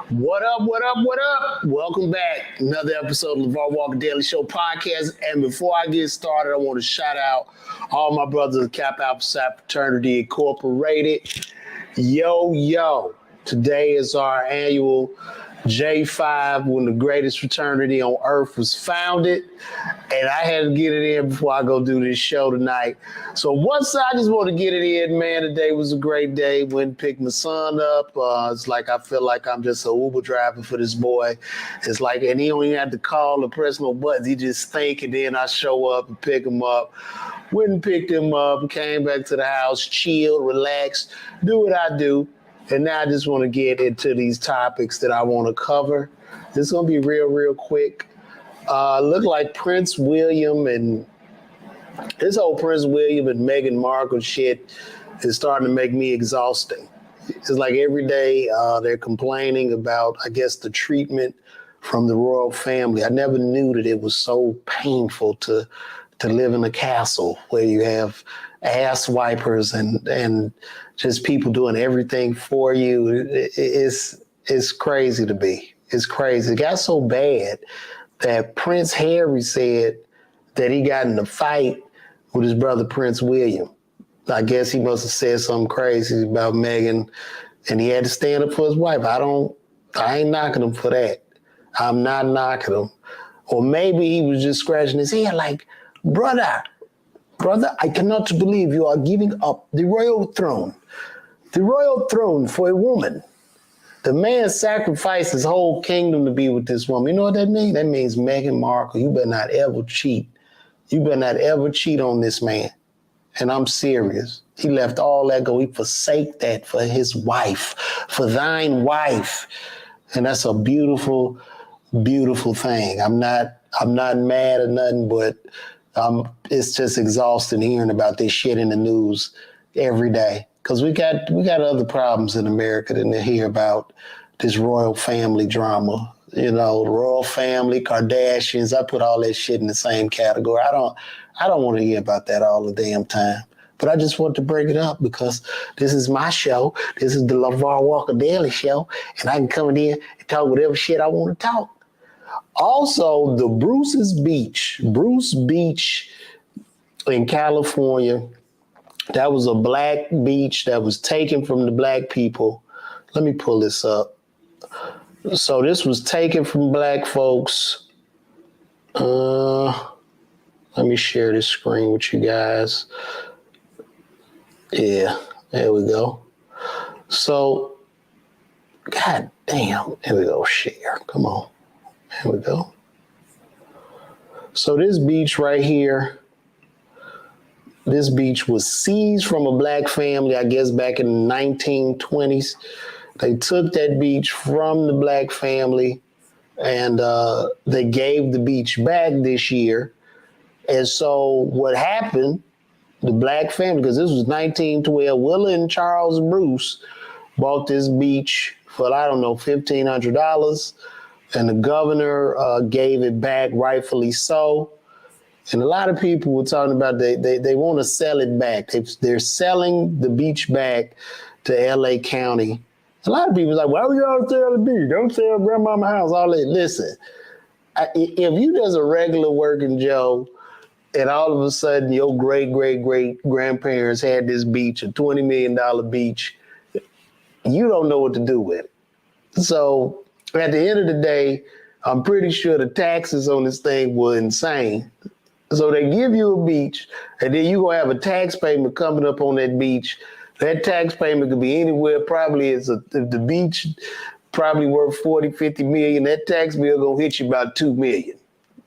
What up, what up, what up? Welcome back. Another episode of LaVar Walker Daily Show podcast. And before I get started, I want to shout out all my brothers of Kappa Alpha Psi Fraternity Incorporated. Yo. Today is our annual J5 when the greatest fraternity on earth was founded. And I had to get it in before I go do this show tonight. So once I just want to get it in, man, today was a great day. Went and picked my son up. It's like I feel like I'm just an Uber driver for this boy. It's like, and he don't even have to call or press no buttons. He just think, and then I show up and pick him up. Went and picked him up, came back to the house, chilled, relaxed, do what I do. And now I just want to get into these topics that I want to cover. This is going to be real quick. Look like Prince William and this whole Prince William and Megan Markle shit is starting to make me exhausting. It's like every day they're complaining about, I guess, the treatment from the royal family. I never knew that it was so painful to live in a castle where you have ass wipers and just people doing everything for you. It's crazy to be. It's crazy. It got so bad that Prince Harry said that he got in a fight with his brother Prince William. I guess he must have said something crazy about Meghan, and he had to stand up for his wife. I ain't knocking him for that. I'm not knocking him. Or maybe he was just scratching his head like, brother, I cannot believe you are giving up the royal throne for a woman. The man sacrificed his whole kingdom to be with this woman. You know what that means? That means Meghan Markle, you better not ever cheat. You better not ever cheat on this man. And I'm serious. He left all that go. He forsake that for his wife, for thine wife. And that's a beautiful, beautiful thing. I'm not mad or nothing, but it's just exhausting hearing about this shit in the news every day. Because we got other problems in America than to hear about this royal family drama. You know, royal family, Kardashians. I put all that shit in the same category. I don't want to hear about that all the damn time. But I just want to bring it up because this is my show. This is the LaVar Walker Daily Show, and I can come in here and talk whatever shit I want to talk. Also, the Bruce Beach in California. That was a black beach that was taken from the black people. Let me pull this up. So this was taken from black folks. Let me share this screen with you guys. Yeah, there we go. So, god damn, here we go, share. Come on. Here we go. So this beach right here, this beach was seized from a black family, I guess back in the 1920s. They took that beach from the black family and they gave the beach back this year. And so what happened, the black family, because this was 1912, Willa and Charles Bruce bought this beach for, I don't know, $1,500. And the governor gave it back, rightfully so. And a lot of people were talking about they want to sell it back. They're selling the beach back to LA County. A lot of people are like, why would y'all sell the beach? Don't sell grandmama's house, all that. Listen, if you just a regular working Joe and all of a sudden your great grandparents had this beach, a $20 million beach, you don't know what to do with it. So at the end of the day, I'm pretty sure the taxes on this thing were insane. So they give you a beach, and then you're going to have a tax payment coming up on that beach. That tax payment could be anywhere. Probably if the beach probably worth 40, 50 million, that tax bill going to hit you about 2 million.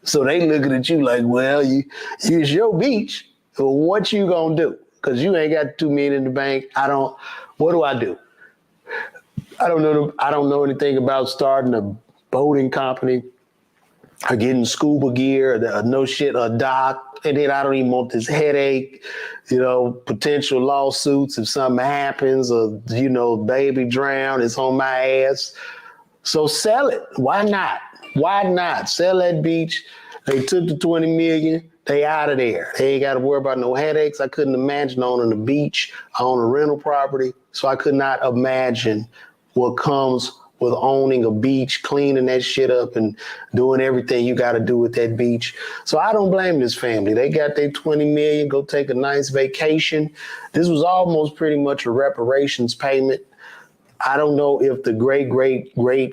So they looking at you like, well, it's your beach. So what you going to do? Because you ain't got 2 million in the bank. What do I do? I don't know anything about starting a boating company or getting scuba gear, a dock, and then I don't even want this headache, potential lawsuits if something happens or, baby drown, it's on my ass. So sell it. Why not? Why not? Sell that beach. They took the 20 million. They out of there. They ain't got to worry about no headaches. I couldn't imagine owning a beach. I own a rental property, so I could not imagine what comes with owning a beach, cleaning that shit up and doing everything you got to do with that beach. So I don't blame this family. They got their $20 million, go take a nice vacation. This was almost pretty much a reparations payment. I don't know if the great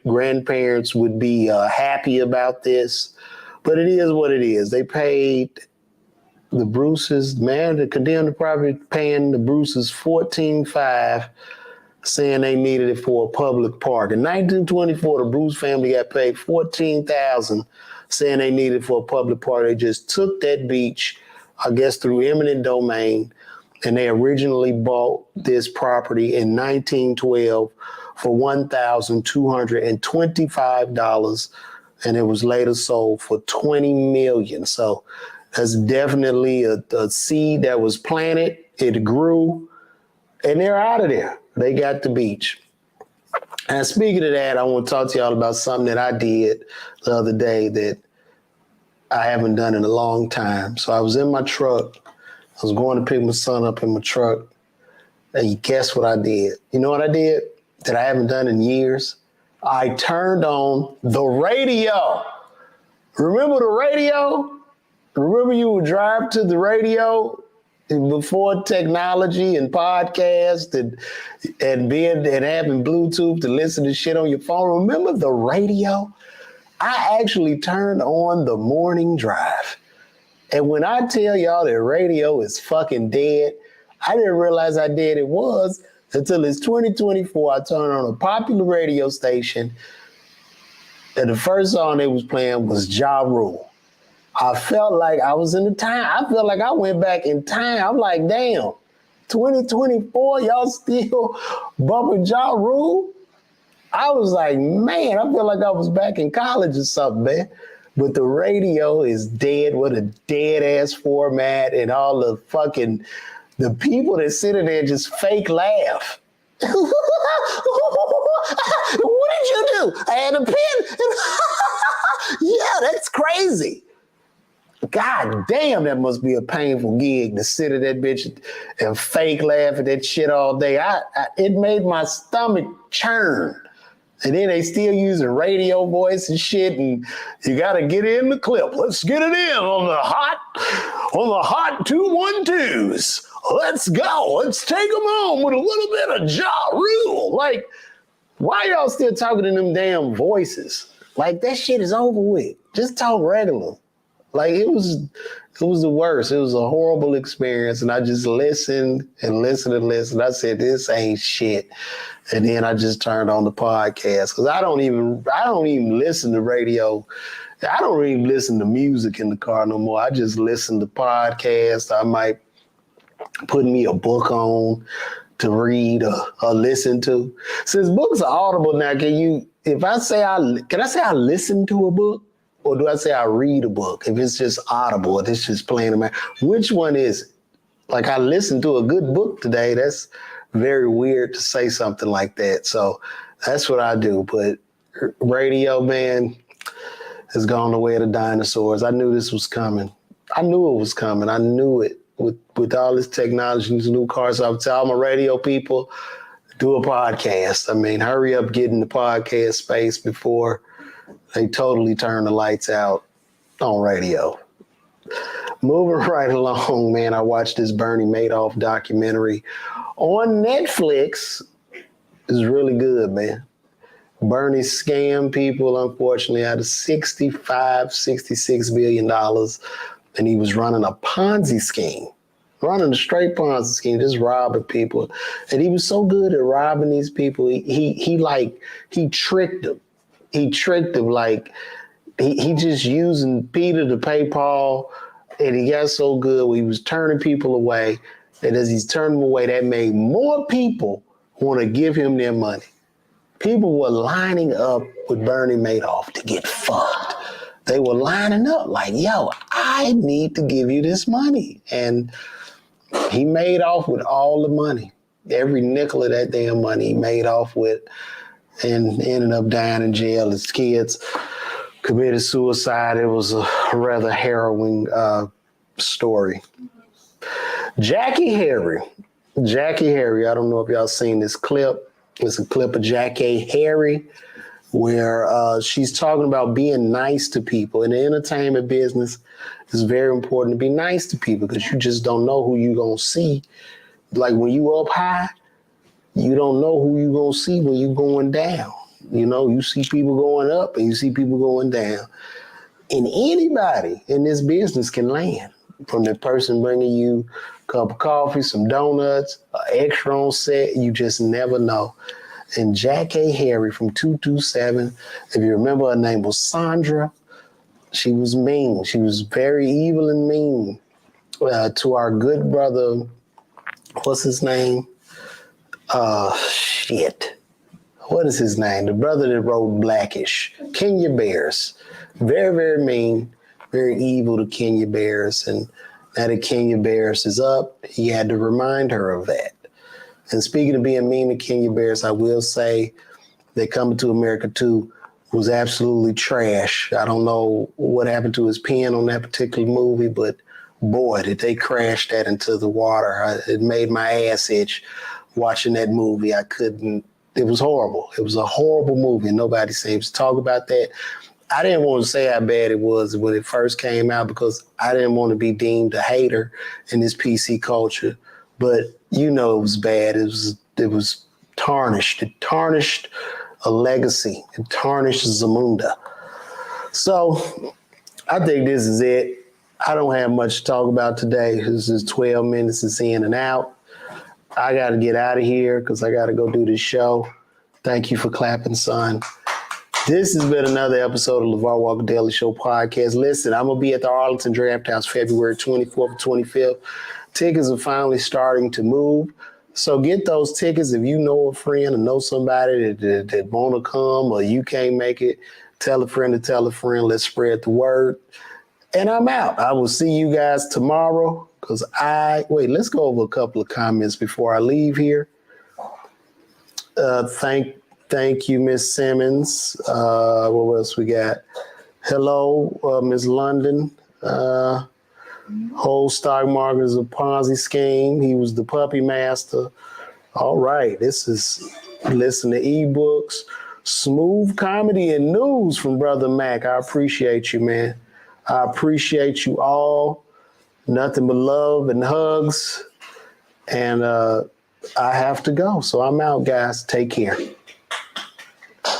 grandparents would be happy about this, but it is what it is. They paid the Bruces, the condemned property, paying the Bruces $14,500, saying they needed it for a public park. In 1924, the Bruce family got paid $14,000, saying they needed it for a public park. They just took that beach, I guess through eminent domain, and they originally bought this property in 1912 for $1,225, and it was later sold for $20 million. So that's definitely a seed that was planted. It grew, and they're out of there. They got the beach. And speaking of that, I want to talk to y'all about something that I did the other day that I haven't done in a long time. So I was in my truck. I was going to pick my son up in my truck. And guess what I did? You know what I did that I haven't done in years? I turned on the radio. Remember the radio? Remember you would drive to the radio before technology and podcast and having Bluetooth to listen to shit on your phone? Remember the radio? I actually turned on the morning drive. And when I tell y'all that radio is fucking dead, I didn't realize how dead it was until it's 2024. I turned on a popular radio station, and the first song they was playing was Ja Rule. I felt like I was in the time. I felt like I went back in time. I'm like, damn, 2024, y'all still bumping Ja Rule? I was like, man, I feel like I was back in college or something, man. But the radio is dead. What a dead ass format, and all the people that sit in there just fake laugh. What did you do? I had a pen. Yeah, that's crazy. God damn, that must be a painful gig to sit in that bitch and fake laugh at that shit all day. It made my stomach churn. And then they still using radio voice and shit, and you got to get in the clip. Let's get it in on the hot 212s. Let's go. Let's take them on with a little bit of Ja Rule. Like, why y'all still talking in them damn voices? Like, that shit is over with. Just talk regular. Like, it was the worst. It was a horrible experience, and I just listened and listened and listened. I said, this ain't shit. And then I just turned on the podcast because I don't even listen to radio. I don't even listen to music in the car no more. I just listen to podcasts. I might put me a book on to read or listen to. Since books are audible now, can I say I listen to a book, or do I say I read a book? If it's just audible, if it's just playing in my, which one is it? Like, I listened to a good book today. That's very weird to say something like that. So that's what I do. But radio, man, has gone the way of the dinosaurs. I knew this was coming. I knew it was coming. I knew it with all this technology, these new cars. So I would tell my radio people, do a podcast. I mean, hurry up, get in the podcast space before they totally turn the lights out on radio. Moving right along, man, I watched this Bernie Madoff documentary on Netflix. It's really good, man. Bernie scammed people, unfortunately, out of $66 billion. And he was running a Ponzi scheme, running a straight Ponzi scheme, just robbing people. And he was so good at robbing these people. He tricked them. He tricked them. Like, he just using Peter to pay Paul. And he got so good he was turning people away. And as he's turning them away, that made more people want to give him their money. People were lining up with Bernie Madoff to get fucked. They were lining up like, yo, I need to give you this money. And he made off with all the money. Every nickel of that damn money he made off with, and ended up dying in jail. His kids committed suicide. It was a rather harrowing story. Jackie Harry, I don't know if y'all seen this clip. It's a clip of Jackie Harry. where she's talking about being nice to people. In the entertainment business, it's very important to be nice to people because you just don't know who you're going to see. Like when you up high, you don't know who you're going to see when you're going down. You know, you see people going up and you see people going down. And anybody in this business can land. From the person bringing you a cup of coffee, some donuts, an extra on set, you just never know. And Jack A. Harry from 227, if you remember, her name was Sandra. She was mean. She was very evil and mean to our good brother. What's his name? What is his name? The brother that wrote Blackish. Kenya Barris. Very, very mean, very evil to Kenya Barris. And now that Kenya Barris is up, he had to remind her of that. And speaking of being mean to Kenya Barris, I will say that Coming to America 2 was absolutely trash. I don't know what happened to his pen on that particular movie, but boy, did they crash that into the water. It made my ass itch watching that movie. I couldn't. It was horrible. It was a horrible movie. Nobody seems to talk about that. I didn't want to say how bad it was when it first came out because I didn't want to be deemed a hater in this PC culture. But you know it was bad. It was tarnished. It tarnished a legacy. It tarnished Zamunda. So I think this is it. I don't have much to talk about today. This is 12 minutes. It's in and out. I got to get out of here because I got to go do this show. Thank you for clapping, son. This has been another episode of LaVar Walker Daily Show podcast. Listen, I'm going to be at the Arlington Draft House February 24th and 25th. Tickets are finally starting to move. So get those tickets. If you know a friend or know somebody that want to come or you can't make it, tell a friend to tell a friend. Let's spread the word. And I'm out. I will see you guys tomorrow because let's go over a couple of comments before I leave here. Thank you, Miss Simmons. What else we got? Hello, Miss London. Whole stock market is a Ponzi scheme. He was the puppy master. All right. This is listen to ebooks, smooth comedy and news from Brother Mac. I appreciate you, man. I appreciate you all. Nothing but love and hugs. And I have to go. So I'm out, guys. Take care.